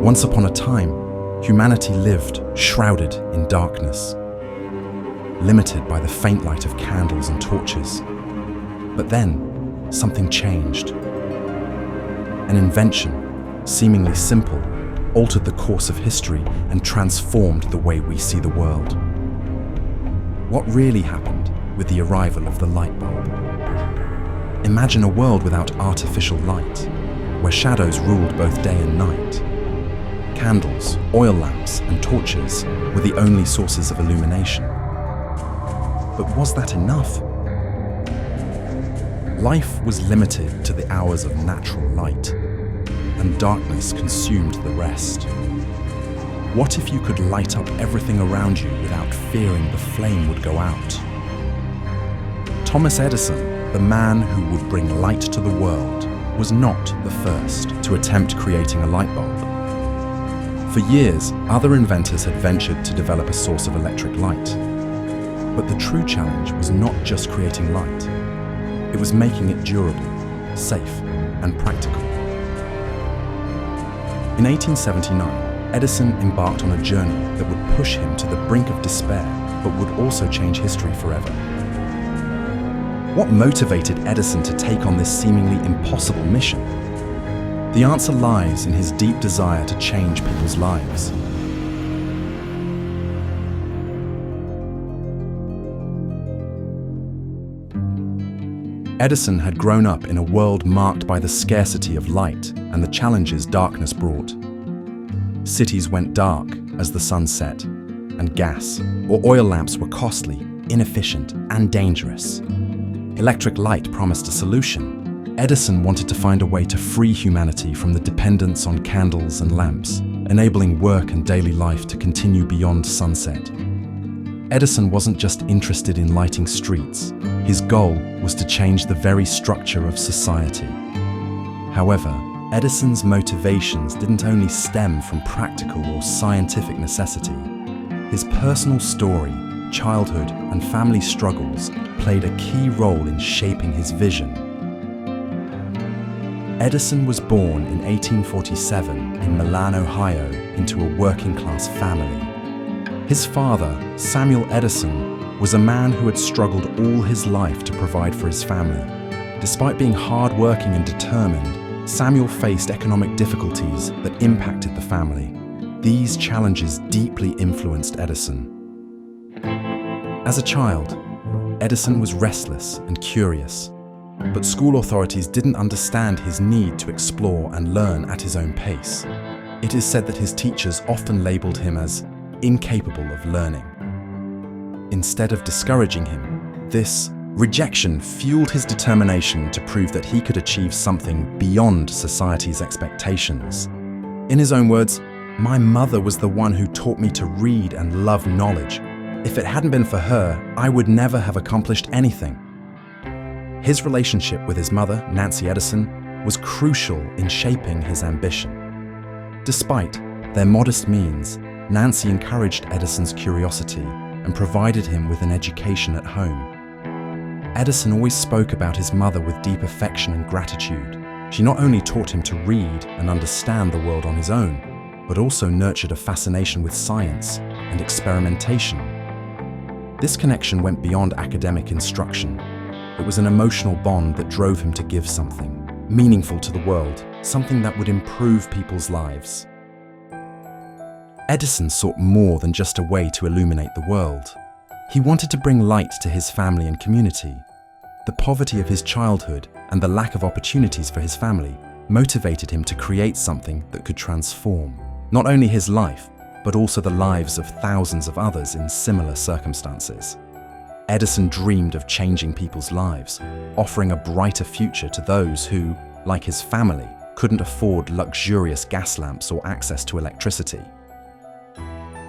Once upon a time, humanity lived shrouded in darkness, limited by the faint light of candles and torches. But then, something changed. An invention, seemingly simple, altered the course of history and transformed the way we see the world. What really happened with the arrival of the light bulb? Imagine a world without artificial light, where shadows ruled both day and night. Candles, oil lamps, and torches were the only sources of illumination. But was that enough? Life was limited to the hours of natural light, and darkness consumed the rest. What if you could light up everything around you without fearing the flame would go out? Thomas Edison, the man who would bring light to the world, was not the first to attempt creating a light bulb. For years, other inventors had ventured to develop a source of electric light. But the true challenge was not just creating light. It was making it durable, safe, and practical. In 1879, Edison embarked on a journey that would push him to the brink of despair, but would also change history forever. What motivated Edison to take on this seemingly impossible mission? The answer lies in his deep desire to change people's lives. Edison had grown up in a world marked by the scarcity of light and the challenges darkness brought. Cities went dark as the sun set, and gas or oil lamps were costly, inefficient, and dangerous. Electric light promised a solution. Edison wanted to find a way to free humanity from the dependence on candles and lamps, enabling work and daily life to continue beyond sunset. Edison wasn't just interested in lighting streets. His goal was to change the very structure of society. However, Edison's motivations didn't only stem from practical or scientific necessity. His personal story, childhood, and family struggles played a key role in shaping his vision. Edison was born in 1847 in Menlo, Ohio, into a working-class family. His father, Samuel Edison, was a man who had struggled all his life to provide for his family. Despite being hard-working and determined, Samuel faced economic difficulties that impacted the family. These challenges deeply influenced Edison. As a child, Edison was restless and curious, but school authorities didn't understand his need to explore and learn at his own pace. It is said that his teachers often labeled him as incapable of learning. Instead of discouraging him, this rejection fueled his determination to prove that he could achieve something beyond society's expectations. In his own words, "My mother was the one who taught me to read and love knowledge. If it hadn't been for her, I would never have accomplished anything." His relationship with his mother, Nancy Edison, was crucial in shaping his ambition. Despite their modest means, Nancy encouraged Edison's curiosity and provided him with an education at home. Edison always spoke about his mother with deep affection and gratitude. She not only taught him to read and understand the world on his own, but also nurtured a fascination with science and experimentation. This connection went beyond academic instruction. It was an emotional bond that drove him to give something meaningful to the world, something that would improve people's lives. Edison sought more than just a way to illuminate the world. He wanted to bring light to his family and community. The poverty of his childhood and the lack of opportunities for his family motivated him to create something that could transform not only his life, but also the lives of thousands of others in similar circumstances. Edison dreamed of changing people's lives, offering a brighter future to those who, like his family, couldn't afford luxurious gas lamps or access to electricity.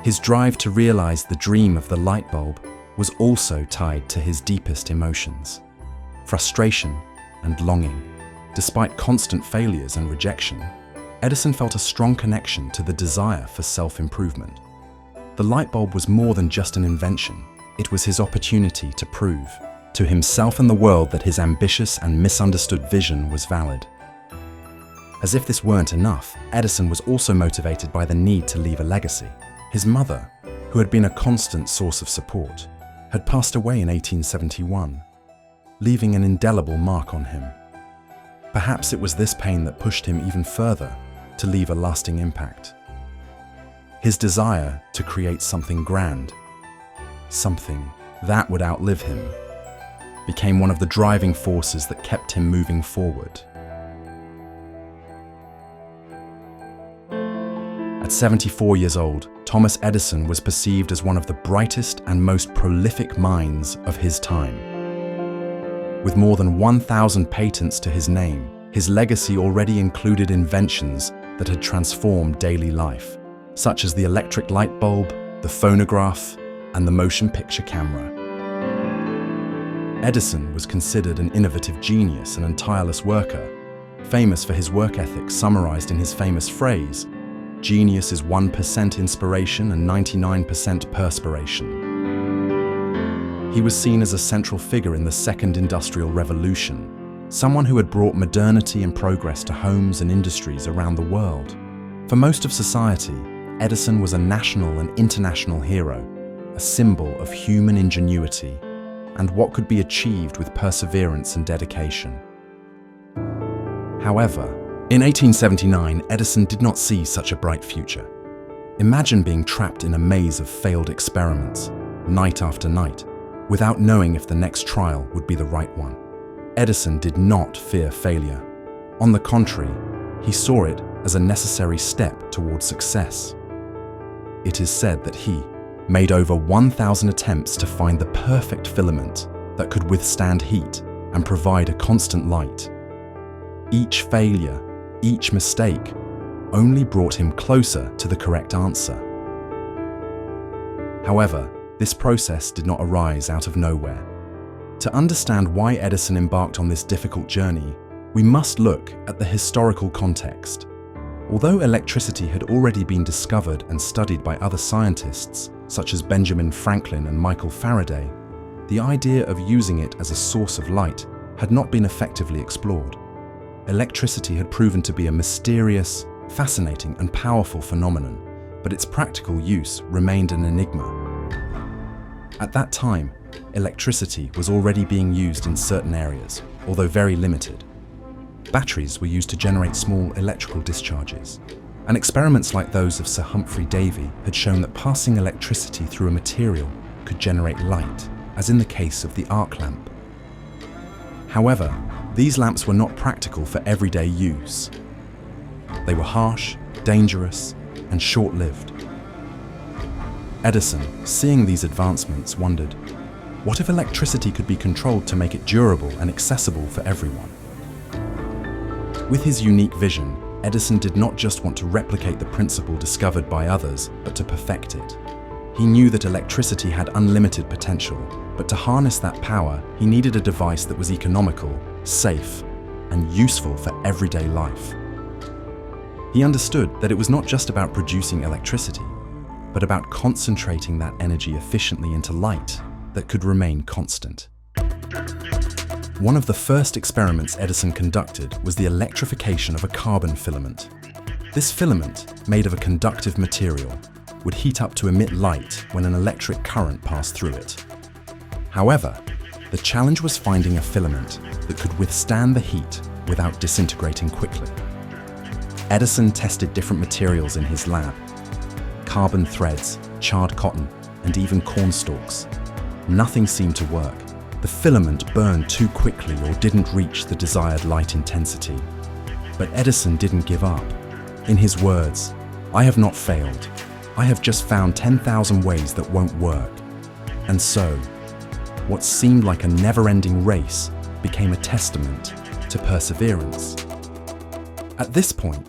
His drive to realize the dream of the light bulb was also tied to his deepest emotions: frustration and longing. Despite constant failures and rejection, Edison felt a strong connection to the desire for self-improvement. The light bulb was more than just an invention. It was his opportunity to prove to himself and the world that his ambitious and misunderstood vision was valid. As if this weren't enough, Edison was also motivated by the need to leave a legacy. His mother, who had been a constant source of support, had passed away in 1871, leaving an indelible mark on him. Perhaps it was this pain that pushed him even further to leave a lasting impact. His desire to create something grand, something that would outlive him, became one of the driving forces that kept him moving forward. At 74 years old, Thomas Edison was perceived as one of the brightest and most prolific minds of his time. With more than 1,000 patents to his name, his legacy already included inventions that had transformed daily life, such as the electric light bulb, the phonograph, and the motion picture camera. Edison was considered an innovative genius and a tireless worker, famous for his work ethic summarized in his famous phrase, "Genius is 1% inspiration and 99% perspiration." He was seen as a central figure in the Second Industrial Revolution, someone who had brought modernity and progress to homes and industries around the world. For most of society, Edison was a national and international hero, a symbol of human ingenuity and what could be achieved with perseverance and dedication. However, in 1879, Edison did not see such a bright future. Imagine being trapped in a maze of failed experiments, night after night, without knowing if the next trial would be the right one. Edison did not fear failure. On the contrary, he saw it as a necessary step towards success. It is said that he made over 1,000 attempts to find the perfect filament that could withstand heat and provide a constant light. Each failure, each mistake, only brought him closer to the correct answer. However, this process did not arise out of nowhere. To understand why Edison embarked on this difficult journey, we must look at the historical context. Although electricity had already been discovered and studied by other scientists, such as Benjamin Franklin and Michael Faraday, the idea of using it as a source of light had not been effectively explored. Electricity had proven to be a mysterious, fascinating, and powerful phenomenon, but its practical use remained an enigma. At that time, electricity was already being used in certain areas, although very limited. Batteries were used to generate small electrical discharges, and experiments like those of Sir Humphrey Davy had shown that passing electricity through a material could generate light, as in the case of the arc lamp. However, these lamps were not practical for everyday use. They were harsh, dangerous, and short-lived. Edison, seeing these advancements, wondered, what if electricity could be controlled to make it durable and accessible for everyone? With his unique vision, Edison did not just want to replicate the principle discovered by others, but to perfect it. He knew that electricity had unlimited potential, but to harness that power, he needed a device that was economical, safe, and useful for everyday life. He understood that it was not just about producing electricity, but about concentrating that energy efficiently into light that could remain constant. One of the first experiments Edison conducted was the electrification of a carbon filament. This filament, made of a conductive material, would heat up to emit light when an electric current passed through it. However, the challenge was finding a filament that could withstand the heat without disintegrating quickly. Edison tested different materials in his lab: carbon threads, charred cotton, and even corn stalks. Nothing seemed to work. The filament burned too quickly or didn't reach the desired light intensity. But Edison didn't give up. In his words, "I have not failed. I have just found 10,000 ways that won't work." And so, what seemed like a never-ending race became a testament to perseverance. At this point,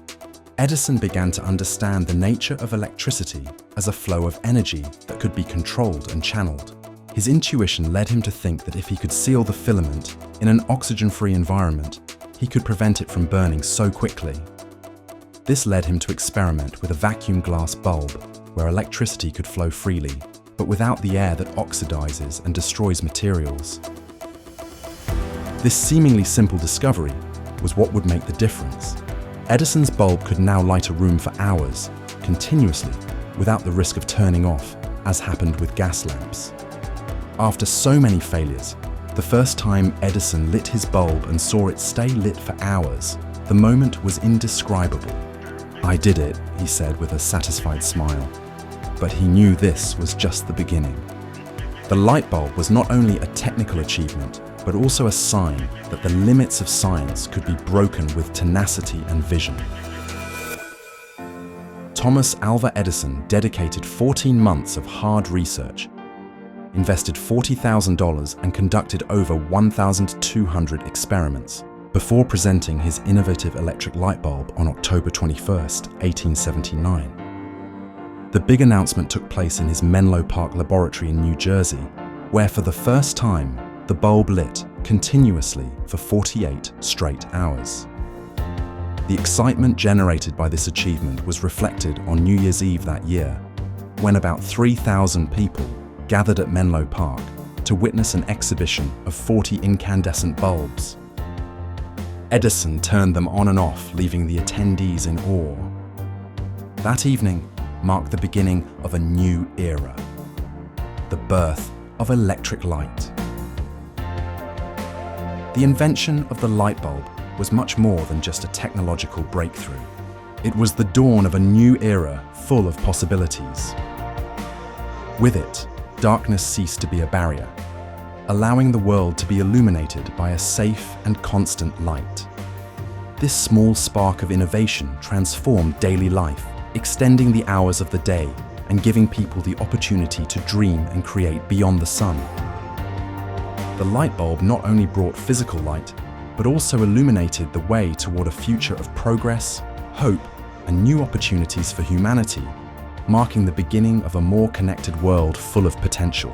Edison began to understand the nature of electricity as a flow of energy that could be controlled and channeled. His intuition led him to think that if he could seal the filament in an oxygen-free environment, he could prevent it from burning so quickly. This led him to experiment with a vacuum glass bulb, where electricity could flow freely, but without the air that oxidizes and destroys materials. This seemingly simple discovery was what would make the difference. Edison's bulb could now light a room for hours, continuously, without the risk of turning off, as happened with gas lamps. After so many failures, the first time Edison lit his bulb and saw it stay lit for hours, the moment was indescribable. "I did it," he said with a satisfied smile. But he knew this was just the beginning. The light bulb was not only a technical achievement, but also a sign that the limits of science could be broken with tenacity and vision. Thomas Alva Edison dedicated 14 months of hard research, invested $40,000 and conducted over 1,200 experiments before presenting his innovative electric light bulb on October 21, 1879. The big announcement took place in his Menlo Park laboratory in New Jersey, where for the first time, the bulb lit continuously for 48 straight hours. The excitement generated by this achievement was reflected on New Year's Eve that year, when about 3,000 people gathered at Menlo Park to witness an exhibition of 40 incandescent bulbs. Edison turned them on and off, leaving the attendees in awe. That evening marked the beginning of a new era, the birth of electric light. The invention of the light bulb was much more than just a technological breakthrough. It was the dawn of a new era full of possibilities. With it, darkness ceased to be a barrier, allowing the world to be illuminated by a safe and constant light. This small spark of innovation transformed daily life, extending the hours of the day and giving people the opportunity to dream and create beyond the sun. The light bulb not only brought physical light, but also illuminated the way toward a future of progress, hope, and new opportunities for humanity, marking the beginning of a more connected world full of potential.